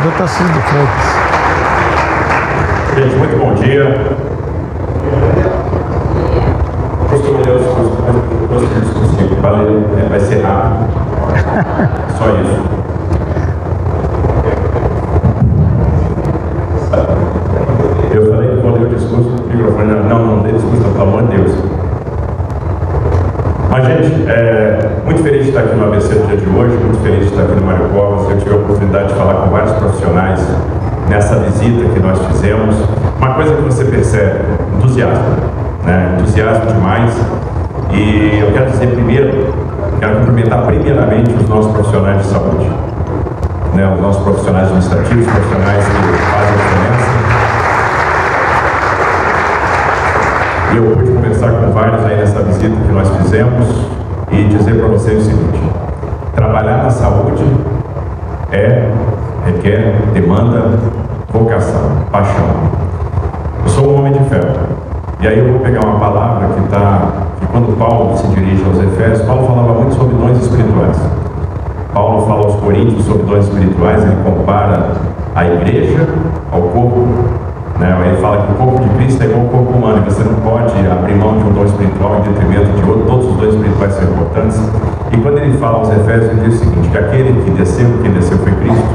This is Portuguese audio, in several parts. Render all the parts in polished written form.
vereador Tarcísio de Freitas. Gente, muito bom dia. Costumo ler os discursos, vai ser rápido. Só isso. Eu falei que vou ler o discurso, o microfone não dê discurso, pelo amor de Deus. Mas, gente, muito feliz de estar aqui no ABC no dia de hoje, muito feliz de estar aqui no Mário Covas. Eu tive a oportunidade de falar com vários profissionais nessa visita que nós fizemos. Uma coisa que você percebe, entusiasmo, né? Entusiasmo demais. E eu quero dizer quero cumprimentar primeiramente os nossos profissionais de saúde, né? Os nossos profissionais administrativos, profissionais que fazem a diferença. E eu pude conversar com vários aí nessa visita que nós fizemos e dizer para vocês o seguinte: trabalhar na saúde requer, demanda vocação, paixão. Eu sou um homem de fé. E aí eu vou pegar uma palavra que quando Paulo se dirige aos Efésios, Paulo falava muito sobre dons espirituais. Paulo fala aos Coríntios sobre dons espirituais, ele compara a igreja ao corpo. Ele fala que o corpo de Cristo é igual ao corpo humano, e você não pode abrir mão de um dom espiritual em detrimento de outro. Todos os dons espirituais são importantes. E quando ele fala aos Efésios, ele diz o seguinte: que aquele que desceu, quem desceu foi Cristo,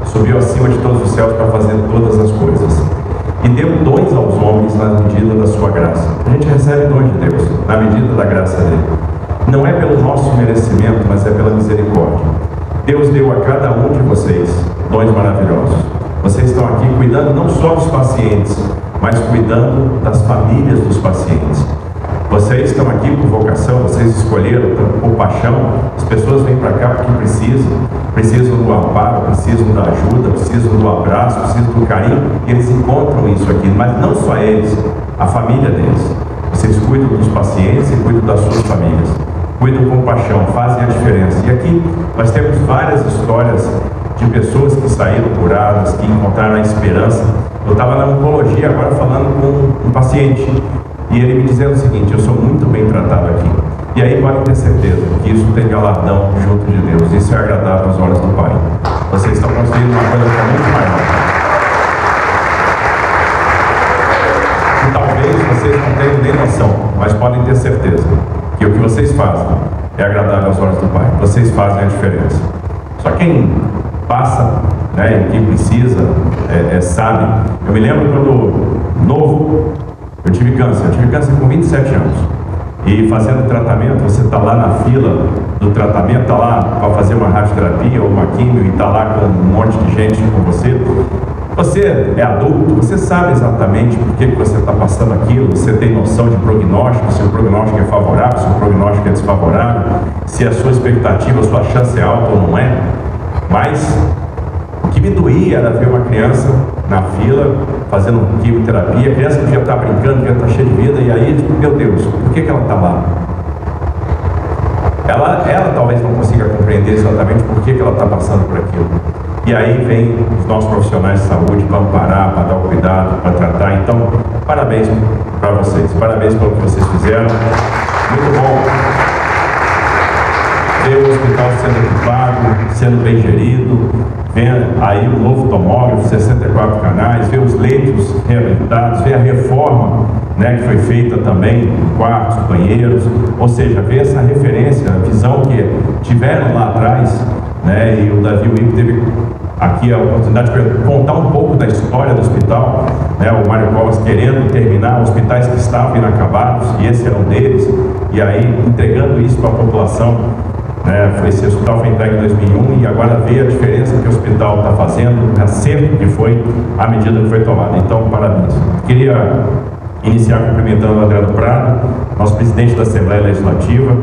subiu acima de todos os céus para fazer todas as coisas, e deu dons aos homens na medida da sua graça. A gente recebe dons de Deus na medida da graça dele. Não é pelo nosso merecimento, mas é pela misericórdia. Deus deu a cada um de vocês dons maravilhosos. Vocês estão aqui cuidando não só dos pacientes, mas cuidando das famílias dos pacientes. Vocês estão aqui por vocação, vocês escolheram por paixão. As pessoas vêm para cá porque precisam do amparo, precisam da ajuda, precisam do abraço, precisam do carinho, e eles encontram isso aqui. Mas não só eles, a família deles. Vocês cuidam dos pacientes e cuidam das suas famílias. Cuidam com paixão, fazem a diferença. E aqui nós temos várias histórias de pessoas que saíram curadas, que encontraram a esperança. Eu estava na oncologia agora falando com um paciente, e ele me dizendo o seguinte: eu sou muito bem tratado aqui. E aí pode ter certeza que isso tem galardão junto de Deus. Isso é agradável aos olhos do Pai. Vocês estão construindo uma coisa que é muito maior. E talvez vocês não tenham nem noção, mas podem ter certeza que o que vocês fazem é agradável aos olhos do Pai. Vocês fazem a diferença. Só quem passa, e quem precisa, sabe. Eu me lembro quando novo, eu tive câncer com 27 anos. E fazendo tratamento, você está lá na fila do tratamento, está lá para fazer uma radioterapia ou uma quimio, e está lá com um monte de gente com você. Você é adulto, você sabe exatamente por que você está passando aquilo, você tem noção de prognóstico, se o prognóstico é favorável, se o prognóstico é desfavorável, se a sua expectativa, a sua chance é alta ou não é. Mas o que me doía era ver uma criança na fila fazendo quimioterapia. A criança podia estar brincando, podia estar cheia de vida, e aí, meu Deus, por que ela está lá? Ela talvez não consiga compreender exatamente por que ela está passando por aquilo. E aí vem os nossos profissionais de saúde para amparar, para dar o cuidado, para tratar. Então, parabéns para vocês, parabéns pelo que vocês fizeram. Muito bom ver o hospital sendo equipado, sendo bem gerido, ver aí o novo tomógrafo, 64 canais, ver os leitos reabilitados, ver a reforma, que foi feita também, quartos, banheiros, ou seja, ver essa referência, a visão que tiveram lá atrás, e o Davi Wipp teve aqui a oportunidade de contar um pouco da história do hospital, o Mário Covas querendo terminar hospitais que estavam inacabados, e esse era um deles, e aí entregando isso para a população. Esse hospital foi entregue em 2001, e agora vê a diferença que o hospital está fazendo, o acerto que foi a medida que foi tomada. Então, parabéns. Queria iniciar cumprimentando o Adriano Prado, nosso presidente da Assembleia Legislativa,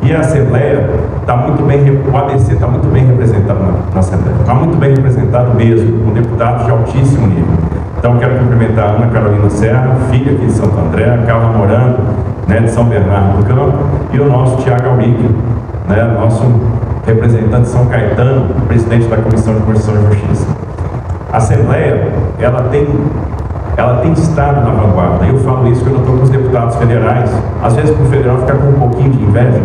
e a Assembleia está muito bem, o ABC está muito bem representado na Assembleia, está muito bem representado mesmo, com deputados de altíssimo nível. Então, quero cumprimentar a Ana Carolina Serra, filha aqui de Santo André, a Carla Morando, de São Bernardo do Campo, e o nosso Tiago Auric, nosso representante de São Caetano, presidente da Comissão de Constituição e Justiça. A Assembleia, ela tem estado na vanguarda. Eu falo isso quando eu estou com os deputados federais. Às vezes, para o federal ficar com um pouquinho de inveja,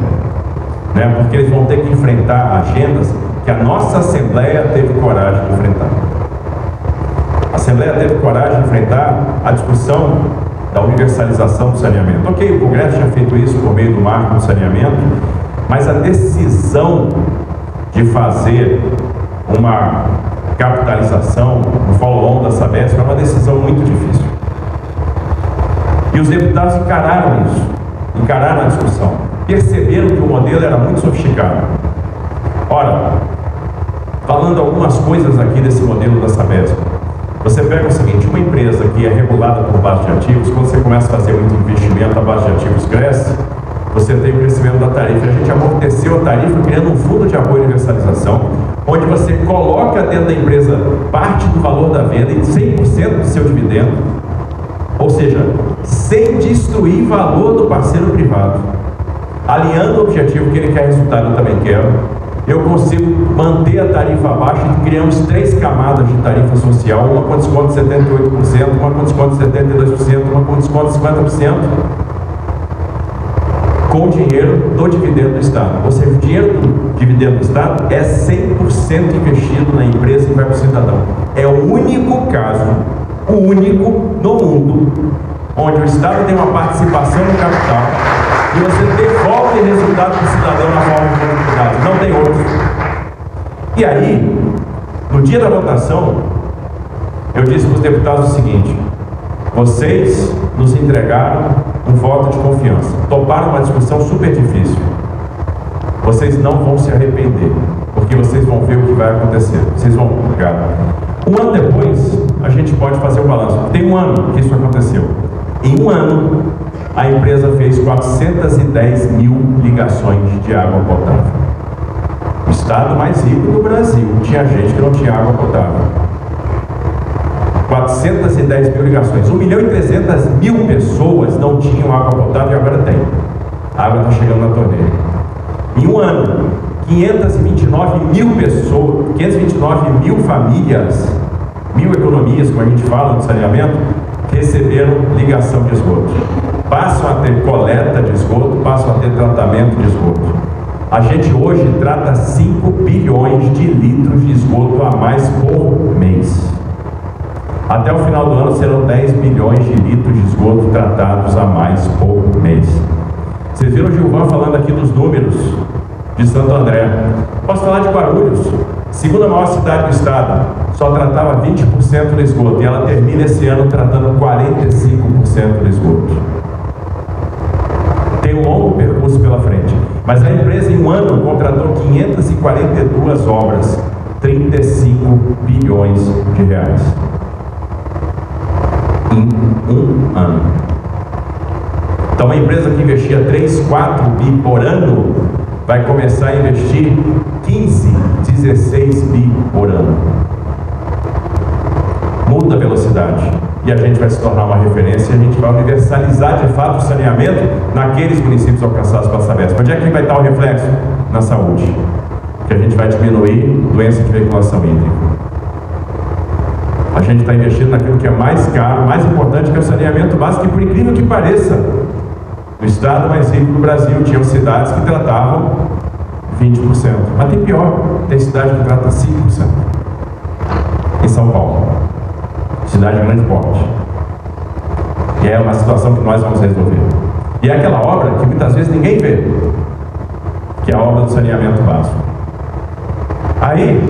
porque eles vão ter que enfrentar agendas que a nossa Assembleia teve coragem de enfrentar. A Assembleia teve coragem de enfrentar a discussão da universalização do saneamento. Ok, o Congresso tinha feito isso por meio do marco do saneamento, mas a decisão de fazer uma capitalização no follow-on da Sabesp é uma decisão muito difícil. E os deputados encararam isso, encararam a discussão, perceberam que o modelo era muito sofisticado. Ora, falando algumas coisas aqui desse modelo da Sabesp, você pega o seguinte: uma empresa que é regulada por base de ativos, quando você começa a fazer muito investimento, a base de ativos cresce, você tem o crescimento da tarifa. A gente amorteceu a tarifa criando um fundo de apoio e universalização, onde você coloca dentro da empresa parte do valor da venda e 100% do seu dividendo, ou seja, sem destruir valor do parceiro privado, alinhando o objetivo que ele quer resultado, eu também quero. Eu consigo manter a tarifa baixa e criamos 3 camadas de tarifa social, uma com desconto de 78%, uma com desconto de 72%, uma com desconto de 50%, com o dinheiro do dividendo do Estado. Ou seja, o dinheiro do dividendo do Estado é 100% investido na empresa e vai para o cidadão. É o único caso, o único no mundo, onde o Estado tem uma participação no capital e você devolve o resultado para o cidadão na forma de produtividade. Não tem outro. E aí, no dia da votação, eu disse para os deputados o seguinte: vocês nos entregaram um voto de confiança, toparam uma discussão super difícil. Vocês não vão se arrepender, porque vocês vão ver o que vai acontecer. Vocês vão pegar. Um ano depois, a gente pode fazer o balanço. Tem um ano que isso aconteceu. Em um ano, a empresa fez 410 mil ligações de água potável. O estado mais rico do Brasil tinha gente que não tinha água potável. 410 mil ligações. 1.300.000 pessoas não tinham água potável e agora tem. A água está chegando na torneira. Em um ano, 529 mil pessoas, 529 mil famílias, mil economias, como a gente fala no saneamento, receberam ligação de esgoto. Passam a ter coleta de esgoto, passam a ter tratamento de esgoto. A gente hoje trata 5 bilhões de litros de esgoto a mais por mês. Até o final do ano serão 10 bilhões de litros de esgoto tratados a mais por mês. Vocês viram o Gilvan falando aqui dos números de Santo André. Posso falar de Guarulhos? Segunda maior cidade do estado, só tratava 20% do esgoto e ela termina esse ano tratando 45% do esgoto. Tem um longo percurso pela frente, mas a empresa em um ano contratou 542 obras, 35 bilhões de reais. Em um ano. Então, uma empresa que investia 3, 4 bi por ano vai começar a investir 15, 16 bi por ano. Muda a velocidade e a gente vai se tornar uma referência e a gente vai universalizar de fato o saneamento naqueles municípios alcançados pela Sabesp. Onde é que vai estar o reflexo? Na saúde. Que a gente vai diminuir doença de veiculação hídrica. A gente está investindo naquilo que é mais caro, mais importante, que é o saneamento básico, que por incrível que pareça, no estado mais rico do Brasil, tinham cidades que tratavam 20%. Mas tem pior, tem cidade que trata 5%. Em São Paulo. Cidade de grande porte. E é uma situação que nós vamos resolver. E é aquela obra que muitas vezes ninguém vê, que é a obra do saneamento básico. Aí,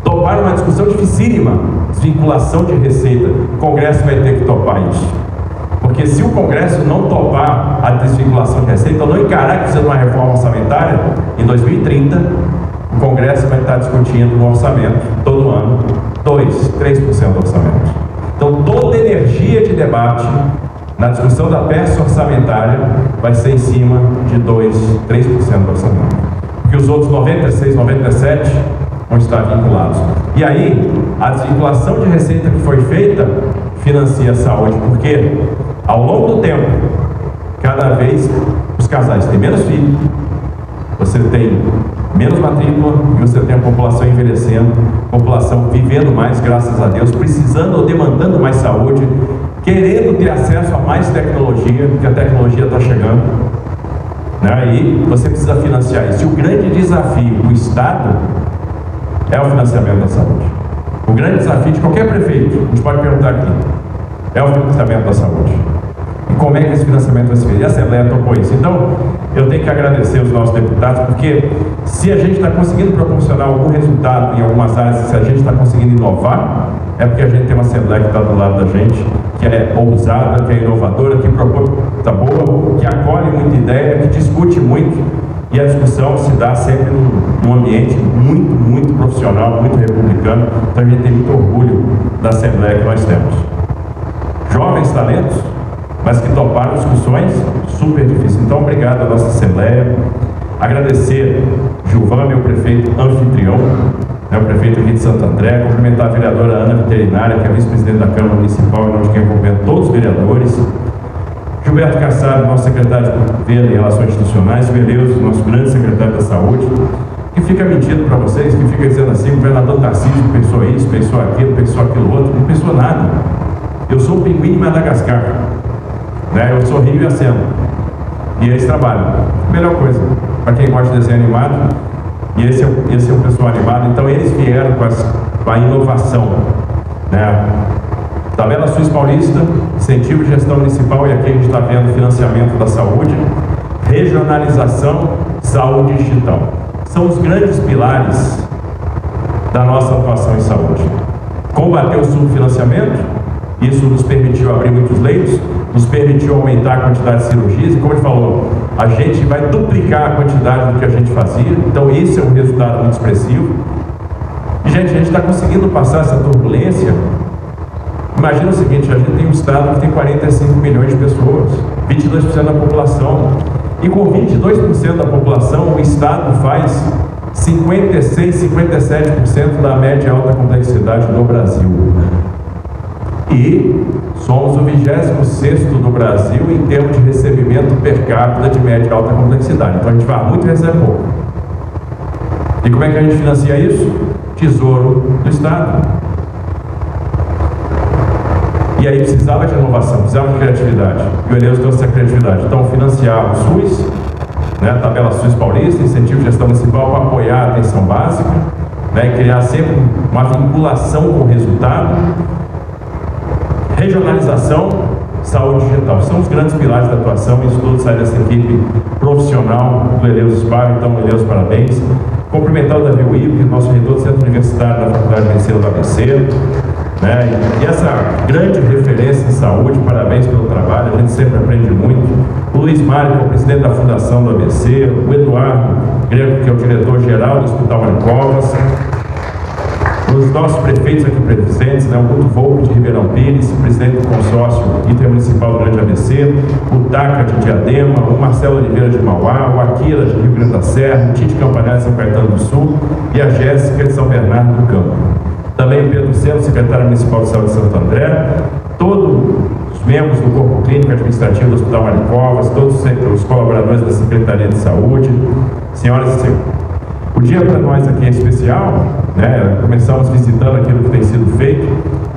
toparam uma discussão dificílima, desvinculação de receita. O Congresso vai ter que topar isso. Porque se o Congresso não topar a desvinculação de receita, ou não encarar que precisa de uma reforma orçamentária, em 2030, o Congresso vai estar discutindo no orçamento, todo ano, 2, 3% do orçamento. Então, toda energia de debate na discussão da peça orçamentária vai ser em cima de 2, 3% do orçamento. Porque os outros 96, 97 vão estar vinculados. E aí, a desvinculação de receita que foi feita financia a saúde, porque ao longo do tempo, cada vez os casais têm menos filhos, você tem menos matrícula e você tem a população envelhecendo, população vivendo mais, graças a Deus, precisando ou demandando mais saúde, querendo ter acesso a mais tecnologia, porque a tecnologia está chegando, né? E você precisa financiar isso. E o grande desafio do Estado é o financiamento da saúde. O grande desafio de qualquer prefeito, a gente pode perguntar aqui, é o financiamento da saúde. E como é que esse financiamento vai ser feito? E a Assembleia topou isso. Então, eu tenho que agradecer os nossos deputados, porque se a gente está conseguindo proporcionar algum resultado em algumas áreas, se a gente está conseguindo inovar, é porque a gente tem uma Assembleia que está do lado da gente, que é ousada, que é inovadora, que propõe coisa boa, que acolhe muita ideia, que discute muito, e a discussão se dá sempre num ambiente muito profissional, muito republicano. Então a gente tem muito orgulho da Assembleia que nós temos. Jovens talentos, mas que toparam discussões super difíceis. Então, obrigado à nossa Assembleia. Agradecer Gilvan, meu prefeito anfitrião, o prefeito aqui de Santo André, cumprimentar a vereadora Ana Veterinária, que é vice-presidente da Câmara Municipal, em nome de quem cumprimenta todos os vereadores. Gilberto Kassab, nosso secretário de Governo e Relações Institucionais, Veleuso, nosso grande secretário da Saúde, que fica mentindo para vocês, que fica dizendo assim, o governador Tarcísio pensou isso, pensou aquilo outro, não pensou nada. Eu sou o pinguim de Madagascar, eu sorrio e aceno, e eles trabalham. Melhor coisa, para quem gosta de desenho animado, e esse é o pessoal animado, então eles vieram com a inovação, Tabela SUS Paulista, incentivo de gestão municipal, e aqui a gente está vendo financiamento da saúde, regionalização, saúde digital. São os grandes pilares da nossa atuação em saúde. Combater o subfinanciamento, isso nos permitiu abrir muitos leitos, nos permitiu aumentar a quantidade de cirurgias, e como ele falou, a gente vai duplicar a quantidade do que a gente fazia, então esse é um resultado muito expressivo. E, gente, a gente está conseguindo passar essa turbulência. Imagina o seguinte, a gente tem um estado que tem 45 milhões de pessoas, 22% da população, e com 22% da população, o estado faz 56, 57% da média alta complexidade do Brasil. E somos o 26º do Brasil em termos de recebimento per capita de média e alta complexidade. Então a gente vai muito e recebe pouco. E como é que a gente financia isso? Tesouro do Estado. E aí precisava de inovação, precisava de criatividade. E o Eleus trouxe essa criatividade. Então financiar o SUS, tabela SUS Paulista, incentivo de gestão municipal para apoiar a atenção básica, e criar sempre uma vinculação com o resultado. Regionalização, saúde digital. São os grandes pilares da atuação, e isso tudo sai dessa equipe profissional do Eleus Spar. Então, Eleus, parabéns. Cumprimentar o Davi Uib, nosso reitor do Centro Universitário da Faculdade de Medicina do ABC. E essa grande referência em saúde, parabéns pelo trabalho, a gente sempre aprende muito. O Luiz Mário, que é o presidente da Fundação do ABC. O Eduardo Greco, que é o diretor-geral do Hospital Mário Covas. Os nossos prefeitos aqui presentes, o Guto Volpe de Ribeirão Pires, presidente do consórcio intermunicipal do Grande ABC, o Taca de Diadema, o Marcelo Oliveira de Mauá, o Aquila de Rio Grande da Serra, o Tite Campanhar de São Caetano do Sul e a Jéssica de São Bernardo do Campo. Também o Pedro Celo, secretário municipal de saúde de Santo André, todos os membros do corpo clínico administrativo do Hospital Mário Covas, todos os colaboradores da Secretaria de Saúde, senhoras e senhores. O dia para nós aqui é especial, começamos visitando aquilo que tem sido feito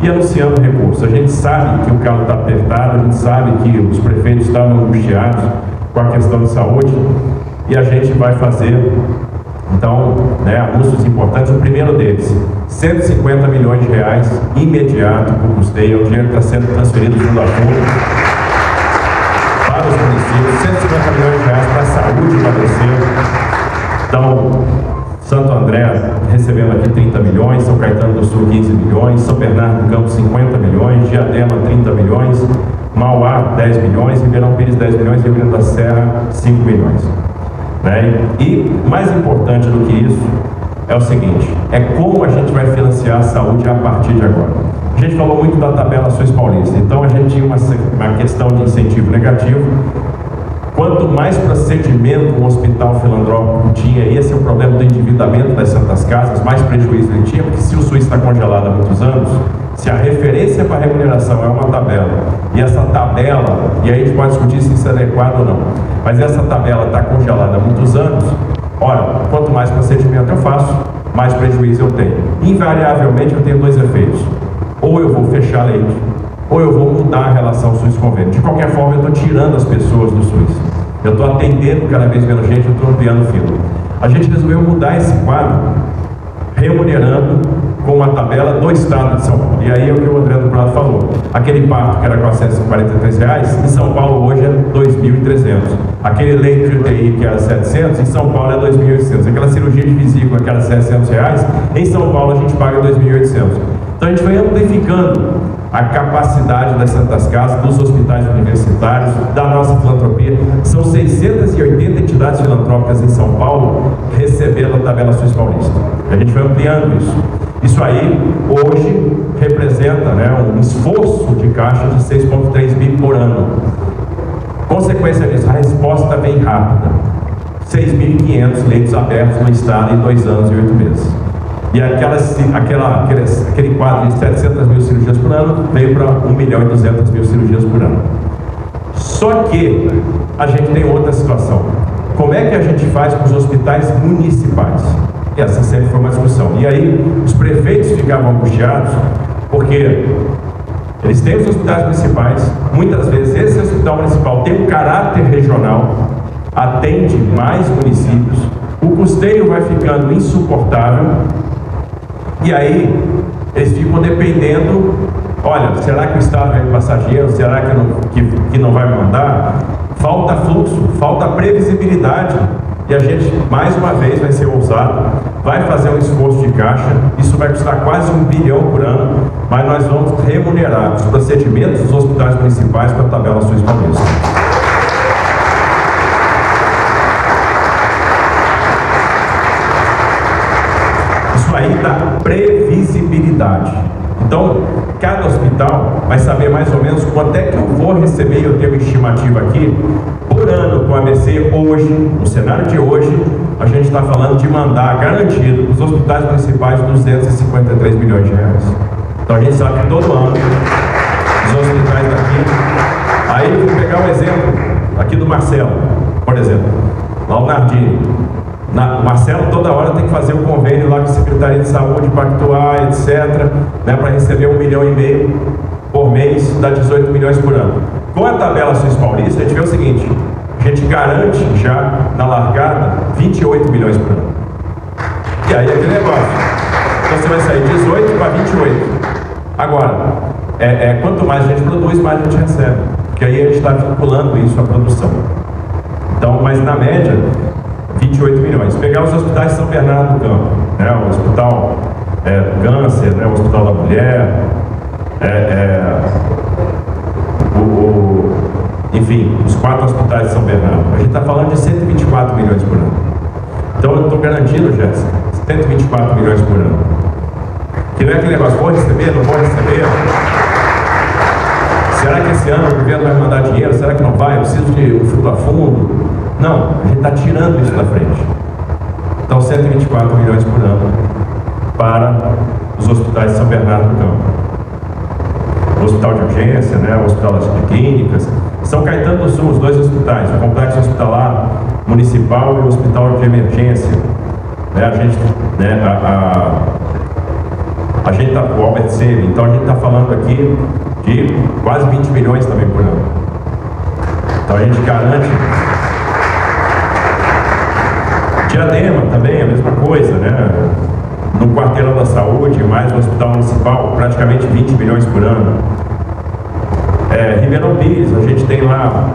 e anunciando recursos. A gente sabe que o calo está apertado, a gente sabe que os prefeitos estão angustiados com a questão de saúde, e a gente vai fazer, então, anúncios importantes. O primeiro deles, 150 milhões de reais imediato por custeio, é o dinheiro que está sendo transferido do Fundo a Fundo para os municípios, 150 milhões de reais para a saúde do ABC. Então, Santo André recebendo aqui 30 milhões, São Caetano do Sul 15 milhões, São Bernardo do Campo 50 milhões, Diadema 30 milhões, Mauá 10 milhões, Ribeirão Pires 10 milhões, Rio Grande da Serra 5 milhões. E mais importante do que isso é o seguinte, é como a gente vai financiar a saúde a partir de agora. A gente falou muito da tabela SUS Paulista, então a gente tinha uma questão de incentivo negativo. Quanto mais procedimento um hospital filantrópico tinha, e esse é o problema do endividamento das Santas Casas, mais prejuízo ele tinha, porque se o SUS está congelado há muitos anos, se a referência para a remuneração é uma tabela, e essa tabela, e aí a gente pode discutir se isso é adequado ou não, mas essa tabela está congelada há muitos anos, ora, quanto mais procedimento eu faço, mais prejuízo eu tenho. Invariavelmente eu tenho dois efeitos: ou eu vou fechar leito, ou eu vou mudar a relação SUS-convênio. De qualquer forma, eu estou tirando as pessoas do SUS. Eu estou atendendo cada vez menos gente, eu estou ampliando fila. A gente resolveu mudar esse quadro, remunerando com uma tabela do estado de São Paulo. E aí é o que o André do Prado falou. Aquele parto que era R$443, em São Paulo hoje é R$2.300. Aquele leito de UTI que era R$700, em São Paulo é R$2.800. Aquela cirurgia de vesícula que era R$700, em São Paulo a gente paga R$2.800. Então a gente vai amplificando a capacidade das Santas Casas, dos hospitais universitários, da nossa filantropia. São 680 entidades filantrópicas em São Paulo recebendo a tabela SUS paulista. A gente vai ampliando isso. Isso aí, hoje, representa, né, um esforço de caixa de 6,3 bi por ano. Consequência disso, a resposta vem rápida. 6.500 leitos abertos no estado em 2 anos e 8 meses. E aquele quadro de 700 mil cirurgias por ano veio para 1.200.000 cirurgias por ano. Só que a gente tem outra situação. Como é que a gente faz com os hospitais municipais? E essa sempre foi uma discussão. E aí os prefeitos ficavam angustiados, porque eles têm os hospitais municipais, muitas vezes esse hospital municipal tem um caráter regional, atende mais municípios, o custeio vai ficando insuportável. E aí, eles ficam dependendo, olha, será que o Estado vai passar dinheiro? Será que não vai mandar? Falta fluxo, falta previsibilidade. E a gente, mais uma vez, vai ser ousado, vai fazer um esforço de caixa, isso vai custar quase R$1 bilhão por ano, mas nós vamos remunerar os procedimentos dos hospitais municipais com a tabela SUS paulista. Aí dá previsibilidade. Então, cada hospital vai saber mais ou menos quanto é que eu vou receber, eu tenho uma estimativa aqui, por ano com a ABC hoje, no cenário de hoje, a gente está falando de mandar garantido para os hospitais municipais R$253 milhões. Então a gente sabe que todo ano, os hospitais daqui, aí vou pegar um exemplo aqui do Marcelo, por exemplo, lá o Nardini. O Marcelo toda hora tem que fazer um convênio lá com a Secretaria de Saúde, pactuar, etc., né, para receber R$1,5 milhão por mês, dá 18 milhões por ano. Com a tabela SUS paulista, a gente vê o seguinte, a gente garante já na largada 28 milhões por ano. E aí é aquele negócio. Então você vai sair 18 para 28. Agora, quanto mais a gente produz, mais a gente recebe. Porque aí a gente está vinculando isso à produção. Então, mas na média, 28 milhões. Pegar os hospitais de São Bernardo do Campo, né, o Hospital Câncer, né, o Hospital da Mulher, enfim, os 4 hospitais de São Bernardo. A gente está falando de 124 milhões por ano. Então eu estou garantindo, Jéssica, 124 milhões por ano. Que não é aquele negócio, vou receber, não vou receber. Será que esse ano o governo vai mandar dinheiro? Será que não vai? Eu preciso de um fundo a fundo? Não, a gente está tirando isso da frente. Então, 124 milhões por ano para os hospitais de São Bernardo do Campo. O Hospital de Urgência, né, o Hospital das Clínicas, São Caetano do Sul, os 2 hospitais, o Complexo Hospitalar Municipal e o Hospital de Emergência. Né, a gente está com o Albert Seib, então a gente está falando aqui de quase 20 milhões também por ano. Então a gente garante. Diadema também, a mesma coisa, né? No Quarteirão da Saúde, mais o Hospital Municipal, praticamente 20 milhões por ano. Ribeirão Pires, a gente tem lá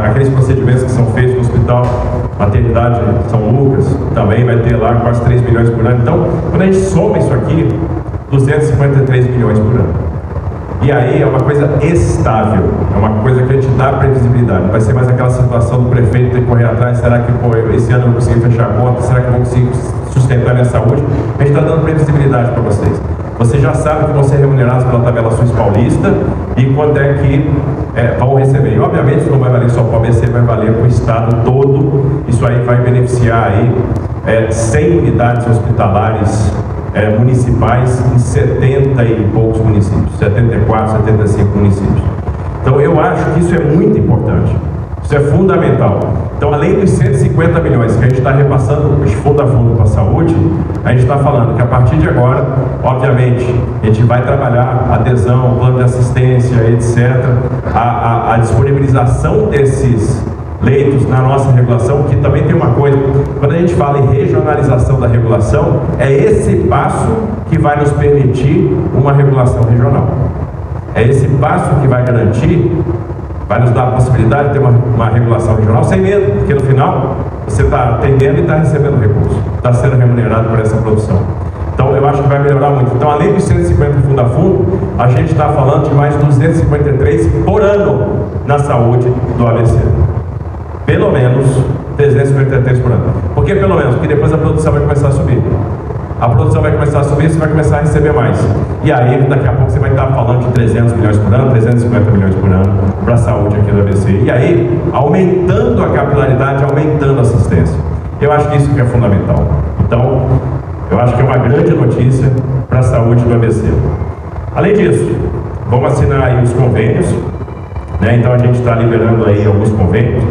aqueles procedimentos que são feitos no Hospital Maternidade São Lucas, também vai ter lá quase 3 milhões por ano. Então, quando a gente soma isso aqui, 253 milhões por ano. E aí é uma coisa estável, é uma coisa que a gente dá previsibilidade. Não vai ser mais aquela situação do prefeito ter que correr atrás, será que esse ano eu vou conseguir fechar a conta, será que eu vou conseguir sustentar minha saúde? A gente está dando previsibilidade para vocês. Vocês já sabem que vão ser remunerados pela tabela SUS paulista e quanto é que vão receber. E obviamente não vai valer só para o ABC, vai valer para o estado todo. Isso aí vai beneficiar aí 100 unidades hospitalares municipais em 70 e poucos municípios, 74, 75 municípios. Então eu acho que isso é muito importante, isso é fundamental. Então, além dos 150 milhões que a gente está repassando de fundo a fundo para a saúde, a gente está falando que a partir de agora, obviamente, a gente vai trabalhar adesão, plano de assistência, etc., a disponibilização desses leitos na nossa regulação, que também tem uma coisa, quando a gente fala em regionalização da regulação, é esse passo que vai nos permitir uma regulação regional. É esse passo que vai garantir, vai nos dar a possibilidade de ter uma regulação regional sem medo, porque no final você está atendendo e está recebendo recurso, está sendo remunerado por essa produção. Então eu acho que vai melhorar muito. Então, além dos 150 fundo a fundo, a gente está falando de mais 253 por ano na saúde do ABC. Pelo menos 353 por ano. Por que pelo menos? Porque depois a produção vai começar a subir. A produção vai começar a subir, você vai começar a receber mais. E aí, daqui a pouco, você vai estar falando de 300 milhões por ano, 350 milhões por ano para a saúde aqui do ABC. E aí, aumentando a capilaridade, aumentando a assistência. Eu acho que isso que é fundamental. Então, eu acho que é uma grande notícia para a saúde do ABC. Além disso, vamos assinar aí os convênios, né? Então a gente está liberando aí alguns convênios.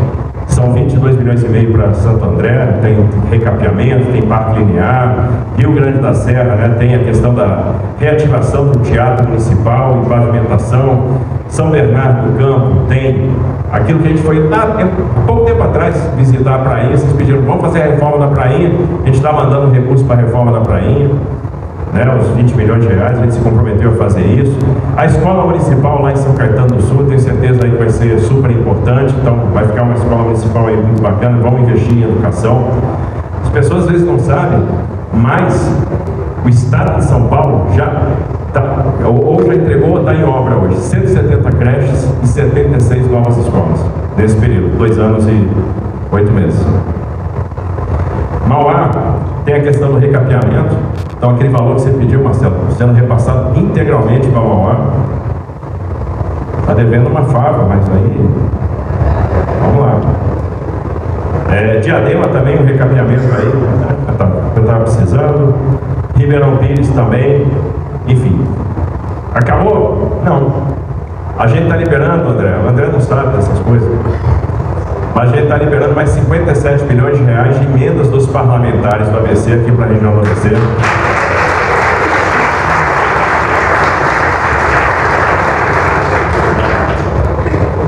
São 22 milhões e meio para Santo André, tem recapeamento, tem parque linear, Rio Grande da Serra, né? Tem a questão da reativação do teatro municipal e pavimentação. São Bernardo do Campo tem aquilo que a gente foi há pouco tempo atrás visitar a prainha. Vocês pediram, vamos fazer a reforma da prainha, a gente está mandando recurso para a reforma da prainha, né, os 20 milhões de reais, a gente se comprometeu a fazer isso. A escola municipal lá em São Caetano do Sul, tenho certeza aí que vai ser super importante, então vai ficar uma escola municipal aí muito bacana, vamos investir em educação. As pessoas às vezes não sabem, mas o estado de São Paulo já ou já entregou ou está em obra hoje 170 creches e 76 novas escolas nesse período, 2 anos e 8 meses. Mauá tem a questão do recapeamento, então aquele valor que você pediu, Marcelo, sendo repassado integralmente para Mauá. Está devendo uma fava, mas aí vamos lá. Diadema também, um recapeamento aí, eu estava precisando. Ribeirão Pires também, enfim. Acabou? Não. A gente está liberando, André. O André não sabe dessas coisas. Mas a gente está liberando mais 57 milhões de reais de emendas dos parlamentares do ABC aqui para a região do ABC.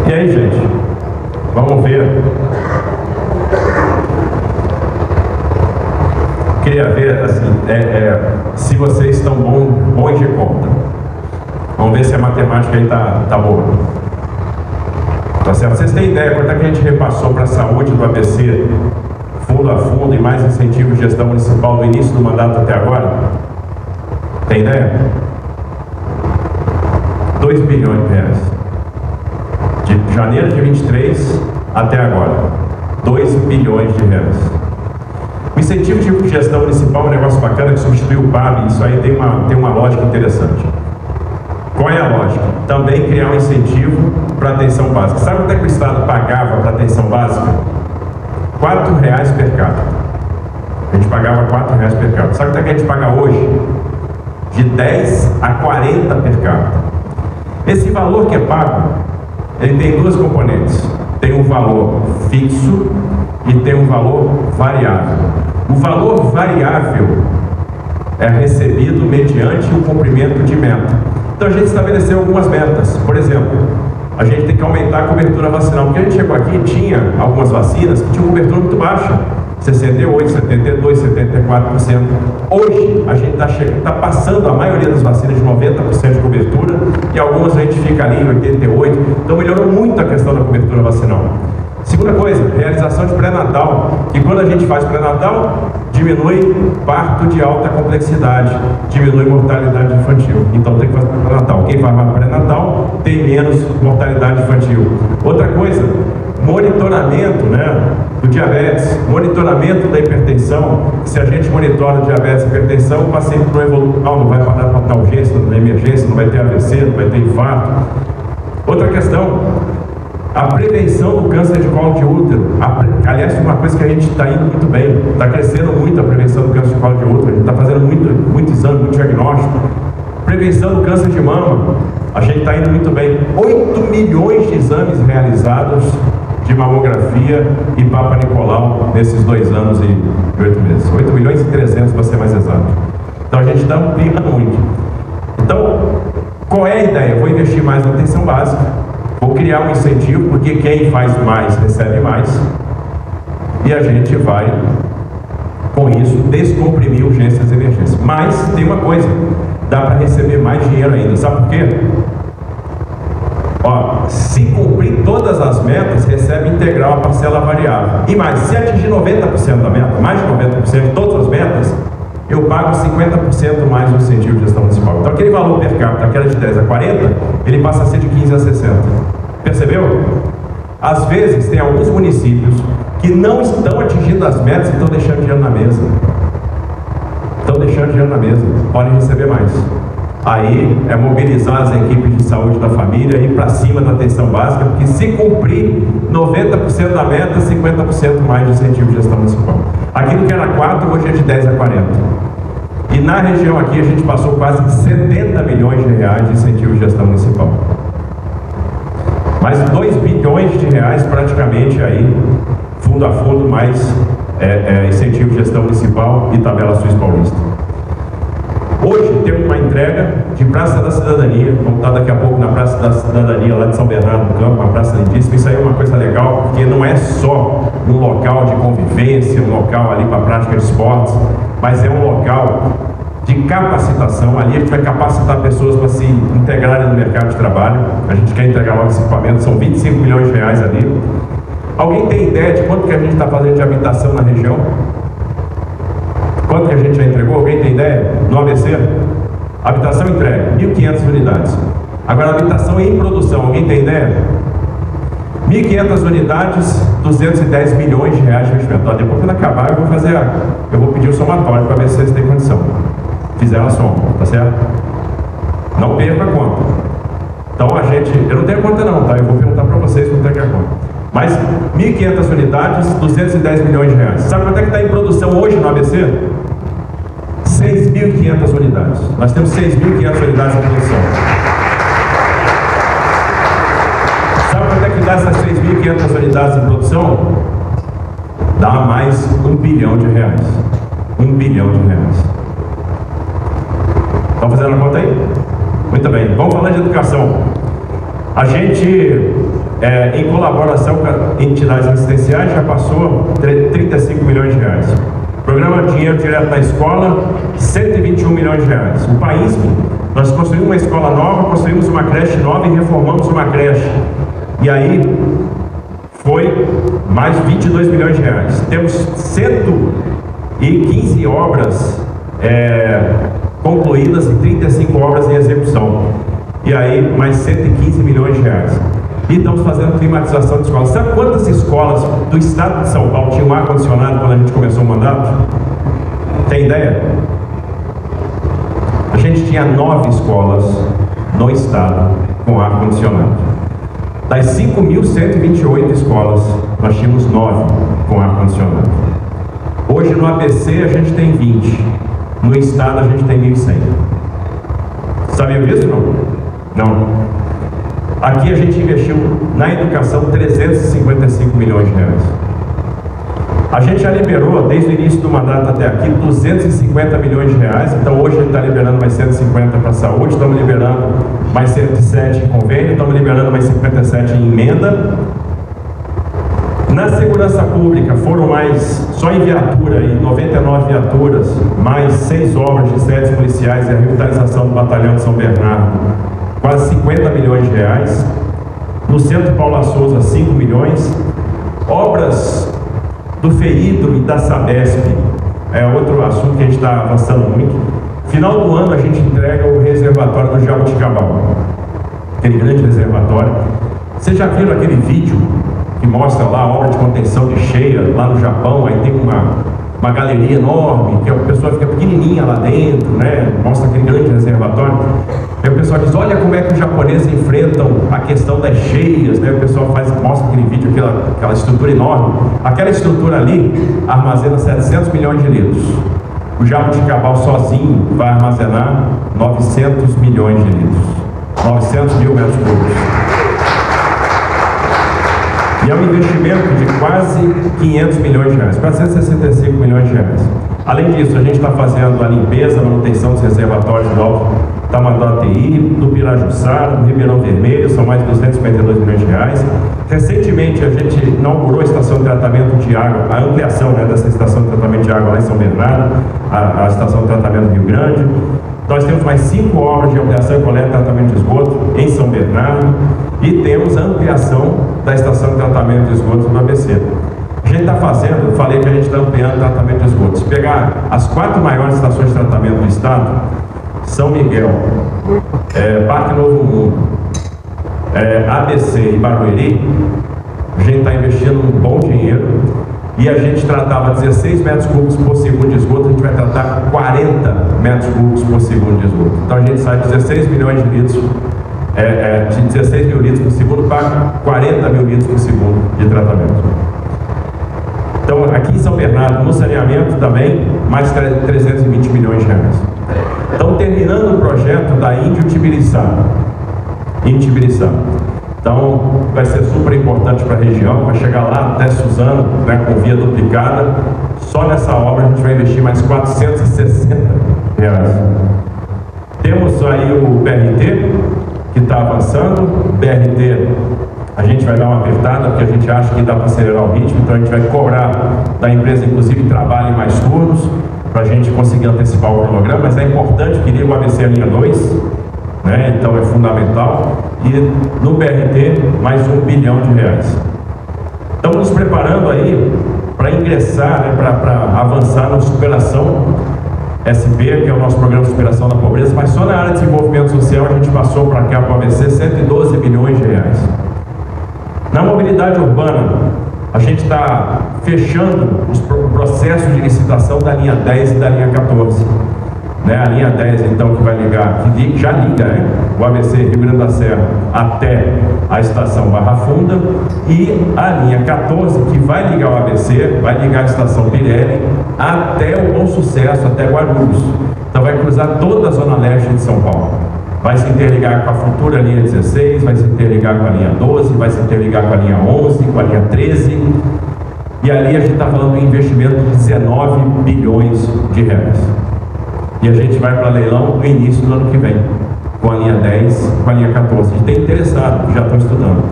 E aí, gente? Vamos ver. Queria ver assim, se vocês estão bons de conta. Vamos ver se a matemática aí está boa. Tá certo? Vocês têm ideia quanto é que a gente repassou para a saúde do ABC, fundo a fundo e mais incentivos de gestão municipal do início do mandato até agora? Tem ideia? 2 bilhões de reais. De janeiro de 23 até agora. 2 bilhões de reais. O incentivo de gestão municipal é um negócio bacana que substitui o PAB, isso aí tem uma lógica interessante. Qual é a lógica? Também criar um incentivo para a atenção básica. Sabe quanto é que o Estado pagava para a atenção básica? R$4 per capita. A gente pagava R$4 per capita. Sabe quanto é que a gente paga hoje? De 10 a 40 per capita. Esse valor que é pago, ele tem 2 componentes. Tem um valor fixo e tem um valor variável. O valor variável é recebido mediante o cumprimento de meta. Então a gente estabeleceu algumas metas. Por exemplo, a gente tem que aumentar a cobertura vacinal, porque a gente chegou aqui e tinha algumas vacinas que tinham cobertura muito baixa, 68, 72, 74%. Hoje a gente está passando a maioria das vacinas de 90% de cobertura e algumas a gente fica ali em 88%. Então melhorou muito a questão da cobertura vacinal. Segunda coisa, realização de pré-natal, que quando a gente faz pré-natal, diminui parto de alta complexidade, diminui mortalidade infantil. Então tem que fazer pré-natal. Quem faz mais pré-natal tem menos mortalidade infantil. Outra coisa, monitoramento, né, do diabetes, monitoramento da hipertensão. Se a gente monitora diabetes e hipertensão, o paciente não evolui, não vai parar para urgência, na emergência, não vai ter AVC, não vai ter infarto. Outra questão, a prevenção do câncer de colo de útero. Aliás, uma coisa que a gente está indo muito bem, está crescendo muito a prevenção do câncer de colo de útero, a gente está fazendo muito exame, muito diagnóstico. Prevenção do câncer de mama, a gente está indo muito bem. 8 milhões de exames realizados de mamografia e Papa Nicolau nesses 2 anos e 8 meses. 8 milhões e 300 para ser mais exato. Então a gente está ampliando muito. Então, qual é a ideia? Eu vou investir mais na atenção básica, Vou criar um incentivo, porque quem faz mais recebe mais, e a gente vai, com isso, descomprimir urgências e emergências. Mas tem uma coisa, dá para receber mais dinheiro ainda. Sabe por quê? Ó, se cumprir todas as metas, recebe integral a parcela variável. E mais, se atingir 90% da meta, mais de 90% de todas as metas, eu pago 50% mais o incentivo de gestão municipal. Então aquele valor per capita, que era de 10 a 40, ele passa a ser de 15 a 60. Percebeu? Às vezes tem alguns municípios que não estão atingindo as metas e estão deixando dinheiro na mesa. Estão deixando dinheiro na mesa, podem receber mais. Aí é mobilizar as equipes de saúde da família e ir para cima da atenção básica, porque se cumprir 90% da meta, 50% mais de incentivo de gestão municipal. Aquilo que era 4, hoje é de 10 a 40. E na região aqui a gente passou quase 70 milhões de reais de incentivo de gestão municipal. Mais 2 bilhões de reais praticamente aí, fundo a fundo, mais incentivo de gestão municipal e tabela Suíça Paulista. Hoje temos uma entrega de Praça da Cidadania, vamos estar daqui a pouco na Praça da Cidadania lá de São Bernardo do Campo, uma praça lindíssima. Isso aí é uma coisa legal, porque não é só um local de convivência, um local ali para prática de esportes, mas é um local de capacitação. Ali a gente vai capacitar pessoas para se integrarem no mercado de trabalho. A gente quer entregar logo esse equipamento, são 25 milhões de reais ali. Alguém tem ideia de quanto que a gente está fazendo de habitação na região? Quanto que a gente já entregou? Alguém tem ideia? No ABC? Habitação entregue, 1.500 unidades. Agora, habitação em produção, alguém tem ideia? 1.500 unidades, 210 milhões de reais de investimento. Depois, quando acabar, eu vou pedir o somatório para ver se vocês têm condição. Fizeram a soma, tá certo? Não perca a conta. Então, eu não tenho conta não, tá? Eu vou perguntar para vocês quanto é que é a conta. Mas 1.500 unidades, 210 milhões de reais. Sabe quanto é que está em produção hoje no ABC? 6.500 unidades. Nós temos 6.500 unidades em produção. Sabe quanto é que dá essas 6.500 unidades em produção? Dá mais 1 bilhão de reais. 1 bilhão de reais. Estão fazendo a conta aí? Muito bem. Vamos falar de educação. A gente, em colaboração com entidades assistenciais, já passou 35 milhões de reais. Programa Dinheiro Direto na Escola, 121 milhões de reais. O país, nós construímos uma escola nova, construímos uma creche nova e reformamos uma creche. E aí, foi mais 22 milhões de reais. Temos 115 obras concluídas e 35 obras em execução. E aí, mais 115 milhões de reais. E estamos fazendo climatização de escolas. Sabe quantas escolas do estado de São Paulo tinham ar-condicionado quando a gente começou o mandato? Tem ideia? A gente tinha 9 escolas no estado com ar-condicionado. Das 5.128 escolas, nós tínhamos 9 com ar-condicionado. Hoje no ABC a gente tem 20. No estado a gente tem 1.100. Sabia disso ou não? Não. Aqui a gente investiu na educação 355 milhões de reais. A gente já liberou, desde o início do mandato até aqui, 250 milhões de reais. Então hoje a gente está liberando mais 150 para a saúde, estamos liberando mais 107 em convênio, estamos liberando mais 57 em emenda. Na segurança pública foram mais, só em viatura, 99 viaturas, mais 6 obras de sedes policiais e a revitalização do batalhão de São Bernardo, quase 50 milhões de reais. No Centro Paula Souza, 5 milhões. Obras do FEIDRO e da Sabesp, é outro assunto que a gente está avançando muito. Final do ano a gente entrega o reservatório do Jaboticabal, aquele grande reservatório. Vocês já viram aquele vídeo que mostra lá a obra de contenção de cheia lá no Japão? Aí tem uma galeria enorme, que a pessoa fica pequenininha lá dentro, né? Mostra aquele grande reservatório. Aí o pessoal diz, olha como é que os japoneses enfrentam a questão das cheias, né? O pessoal mostra aquele vídeo, aquela estrutura enorme. Aquela estrutura ali armazena 700 milhões de litros. O Jaboticabal sozinho vai armazenar 900 milhões de litros. 900 mil metros cúbicos. E é um investimento de quase 500 milhões de reais, 465 milhões de reais. Além disso, a gente está fazendo a limpeza, a manutenção dos reservatórios do Alto Tamanduateí, do Pirajussara, do Ribeirão Vermelho, são mais de 252 milhões de reais. Recentemente a gente inaugurou a estação de tratamento de água, a ampliação, né, dessa estação de tratamento de água lá em São Bernardo, a estação de tratamento do Rio Grande. Nós temos mais 5 obras de ampliação e coleta e tratamento de esgoto em São Bernardo e temos a ampliação da estação de tratamento de esgoto do ABC. A gente está fazendo, falei que a gente está ampliando o tratamento de esgoto. Se pegar as 4 maiores estações de tratamento do estado, São Miguel, Parque Novo Mundo, ABC e Barueri, a gente está investindo um bom dinheiro e a gente tratava 16 metros cúbicos por segundo de esgoto, a gente vai tratar 40 metros cúbicos por segundo de esgoto. Então a gente sai de 16 milhões de litros, de 16 mil litros por segundo para 40 mil litros por segundo de tratamento. Então aqui em São Bernardo, no saneamento também, mais 320 milhões de reais. Então, terminando o projeto da Índio Tibiriçá. Então, vai ser super importante para a região, vai chegar lá até Suzano, né, com via duplicada. Só nessa obra a gente vai investir mais 460 reais. Temos aí o BRT, que está avançando. O BRT, a gente vai dar uma apertada, porque a gente acha que dá para acelerar o ritmo, então a gente vai cobrar da empresa, inclusive, trabalho em mais turnos, para a gente conseguir antecipar o cronograma, mas é importante, queria o ABC a linha 2, né? Então é fundamental, e no BRT mais 1 bilhão de reais. Estamos nos preparando aí para ingressar, né, para avançar na superação SP, que é o nosso programa de superação da pobreza, mas só na área de desenvolvimento social a gente passou para cá, para o ABC, 112 milhões de reais. Na mobilidade urbana, a gente está fechando os processos de licitação da linha 10 e da linha 14. Né? A linha 10, então, que vai ligar, que já liga, né, o ABC Rio Grande da Serra até a estação Barra Funda, e a linha 14, que vai ligar o ABC, vai ligar a estação Pirelli até o Bom Sucesso, até Guarulhos. Então vai cruzar toda a zona leste de São Paulo. Vai se interligar com a futura linha 16, vai se interligar com a linha 12, vai se interligar com a linha 11, com a linha 13. E ali a gente está falando de um investimento de 19 bilhões de reais. E a gente vai para leilão no início do ano que vem, com a linha 10, com a linha 14. A gente tem interessado, já estão estudando.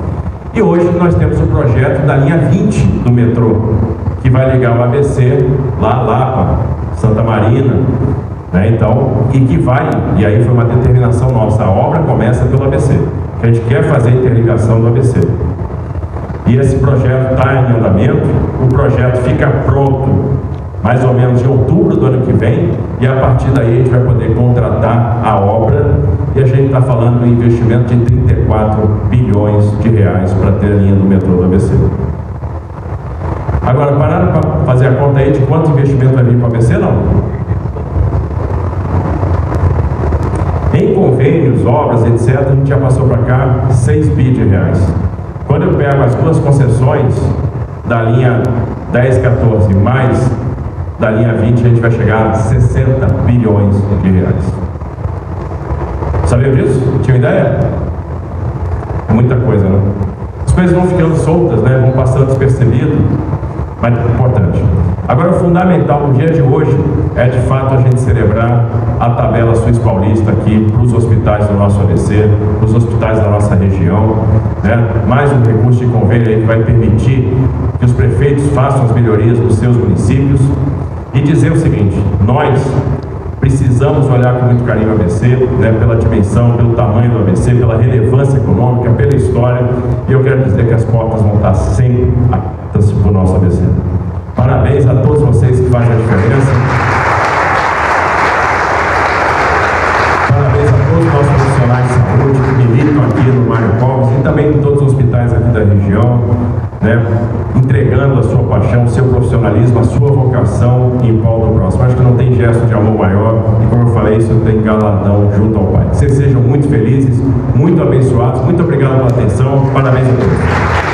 E hoje nós temos o projeto da linha 20 do metrô, que vai ligar o ABC, lá Lapa, Santa Marina, né? Então, e que vai, e aí foi uma determinação nossa, a obra começa pelo ABC, que a gente quer fazer a interligação do ABC. E esse projeto está em andamento, o projeto fica pronto mais ou menos em outubro do ano que vem, e a partir daí a gente vai poder contratar a obra, e a gente está falando de um investimento de 34 bilhões de reais para ter a linha do metrô do ABC. Agora, pararam para fazer a conta aí de quanto investimento vai vir para o ABC? Não. Em convênios, obras, etc., a gente já passou para cá 6 bi de reais. Quando eu pego as 2 concessões da linha 10, 14 mais da linha 20, a gente vai chegar a 60 bilhões de reais. Sabia disso? Tinha ideia? É muita coisa, né? As coisas vão ficando soltas, né? Vão passando despercebido, mas é importante. Agora, o fundamental no dia de hoje é, de fato, a gente celebrar a tabela Suíça Paulista aqui para os hospitais do nosso ABC, para os hospitais da nossa região, né? Mais um recurso de convênio aí que vai permitir que os prefeitos façam as melhorias nos seus municípios, e dizer o seguinte: nós precisamos olhar com muito carinho o ABC, né, pela dimensão, pelo tamanho do ABC, pela relevância econômica, pela história, e eu quero dizer que as portas vão estar sempre abertas para o nosso ABC. Parabéns a todos vocês que fazem a diferença. Parabéns a todos os nossos profissionais de saúde que militam aqui no Mário Covas e também em todos os hospitais aqui da região, né, entregando a sua paixão, o seu profissionalismo, a sua vocação em prol do próximo. Acho que não tem gesto de amor maior, e como eu falei, isso tem galardão junto ao Pai. Que vocês sejam muito felizes, muito abençoados. Muito obrigado pela atenção. Parabéns a todos.